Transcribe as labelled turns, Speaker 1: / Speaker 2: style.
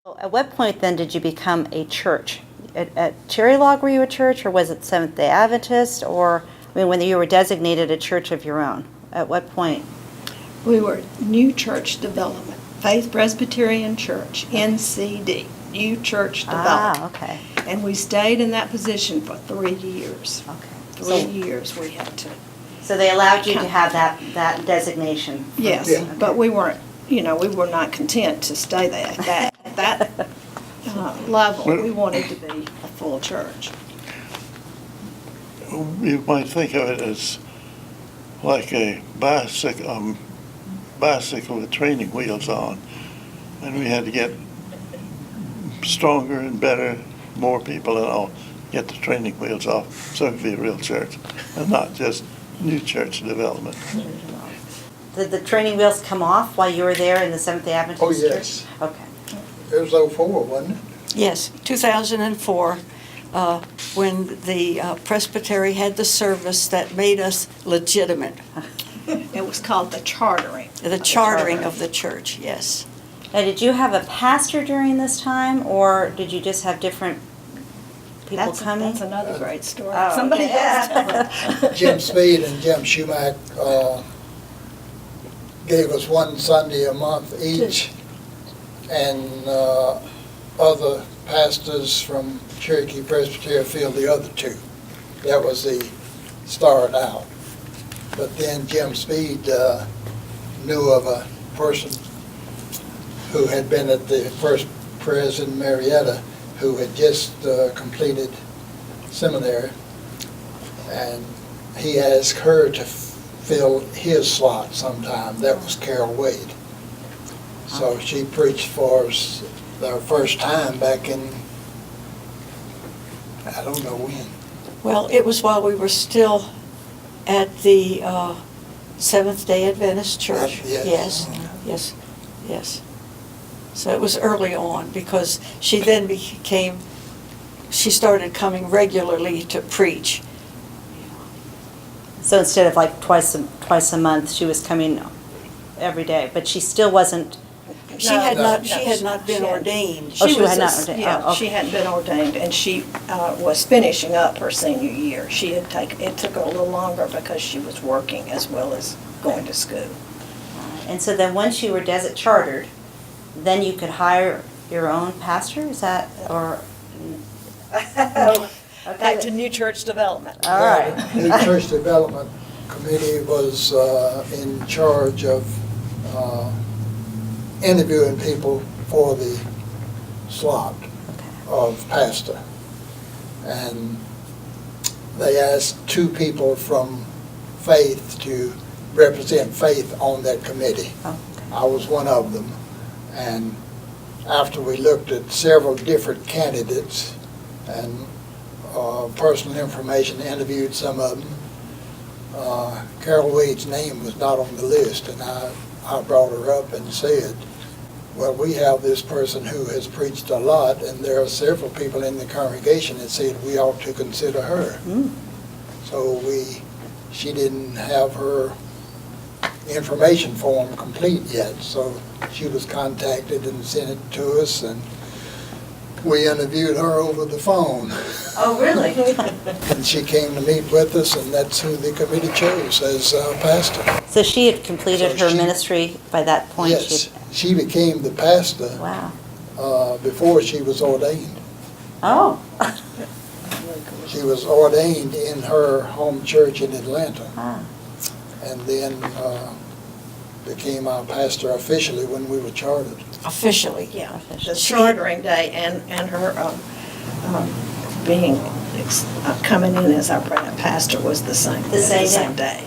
Speaker 1: At what point then did you become a church? At Cherry Log were you a church, or was it Seventh-day Adventist, or when you were designated a church of your own? At what point?
Speaker 2: We were New Church Development, Faith Presbyterian Church, NCD, New Church Development.
Speaker 1: Ah, okay.
Speaker 2: And we stayed in that position for 3 years.
Speaker 1: Okay.
Speaker 2: 3 years we had to.
Speaker 1: So they allowed you to have that designation?
Speaker 2: Yes,
Speaker 3: Yeah.
Speaker 2: but we weren't, we were not content to stay there at that level. We wanted to be a full church.
Speaker 3: You might think of it as like a bicycle with training wheels on, and we had to get stronger and better, more people and all, get the training wheels off, so it could be a real church, and not just new church development.
Speaker 1: Did the training wheels come off while you were there in the Seventh-day Adventist
Speaker 4: Oh,
Speaker 1: Church?
Speaker 4: yes.
Speaker 1: Okay.
Speaker 4: It was 04, wasn't it?
Speaker 5: Yes, 2004, when the Presbytery had the service that made us legitimate,
Speaker 2: It was called the chartering.
Speaker 5: the chartering of the church, yes.
Speaker 1: Now, did you have a pastor during this time, or did you just have different people coming?
Speaker 2: That's another great story.
Speaker 1: Oh,
Speaker 2: Somebody
Speaker 1: okay.
Speaker 2: else tell it.
Speaker 4: Jim Speed and Jim Schumack gave us one Sunday a month each, and other pastors from Cherokee Presbyterian filled the other two. That was the start out. But then Jim Speed knew of a person who had been at the First Pres in Marietta, who had just completed seminary, and he asked her to fill his slot sometime. That was Carol Wade. So she preached for us our first time back in, I don't know when.
Speaker 5: Well, it was while we were still at the Seventh-day Adventist Church.
Speaker 4: Yes.
Speaker 5: Yes. So it was early on, because she then she started coming regularly to preach.
Speaker 1: So instead of like twice a month, she was coming every day, but she still wasn't.
Speaker 5: She had not been
Speaker 2: She had-
Speaker 5: ordained.
Speaker 1: Oh, she had not ordained.
Speaker 2: Yeah,
Speaker 1: Oh, okay.
Speaker 2: she hadn't been ordained, and she was finishing up her senior year. It took her a little longer because she was working as well as going to school.
Speaker 1: And so then once you were chartered, then you could hire your own pastor, is that, or?
Speaker 2: Back to New Church Development.
Speaker 1: All right.
Speaker 4: The Church Development Committee was in charge of interviewing people for the slot of pastor. And they asked 2 people from Faith to represent Faith on that committee.
Speaker 1: Oh,
Speaker 4: I was one of them. And after we looked at several different candidates and personal information, interviewed some of them, Carol Wade's name was not on the list, and I brought her up and said, well, we have this person who has preached a lot, and there are several people in the congregation that said we ought to consider her.
Speaker 1: Mm.
Speaker 4: So she didn't have her information form complete yet, so she was contacted and sent it to us, and we interviewed her over the phone.
Speaker 1: Oh, really?
Speaker 4: And she came to meet with us, and that's who the committee chose as pastor.
Speaker 1: So she had completed
Speaker 4: So
Speaker 1: her
Speaker 4: she-
Speaker 1: ministry by that point?
Speaker 4: Yes, she became the pastor
Speaker 1: Wow.
Speaker 4: before she was ordained.
Speaker 1: Oh.
Speaker 4: She was ordained in her home church in Atlanta,
Speaker 1: Ah.
Speaker 4: and then became our pastor officially when we were chartered.
Speaker 5: Officially.
Speaker 2: Yeah,
Speaker 1: Official.
Speaker 2: the chartering day and her being coming in as our pastor was the same
Speaker 1: The same
Speaker 2: day.